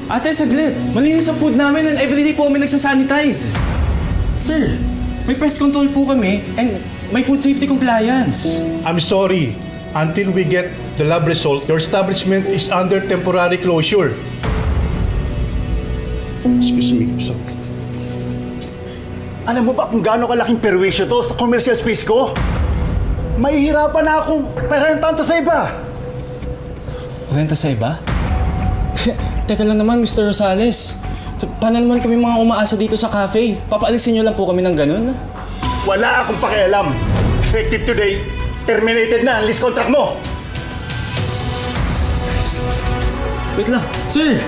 Ate, saglit. Malinis ang food namin and everyday po kami nagsasanitize. Sir, may pest control po kami and may food safety compliance. I'm sorry. Until we get the lab result, your establishment is under temporary closure. Excuse me, sir. Alam mo ba kung gaano kalaking perwisyo to sa commercial space ko? Mahihirapan na akong perentahan to sa iba. Renta sa iba? Teka lang naman, Mr. Rosales. Paano naman kami mga umaasa dito sa cafe? Papaalisin niyo lang po kami ng ganun? Wala akong pakialam. Effective today, terminated na ang lease contract mo. Wait lang. Sir!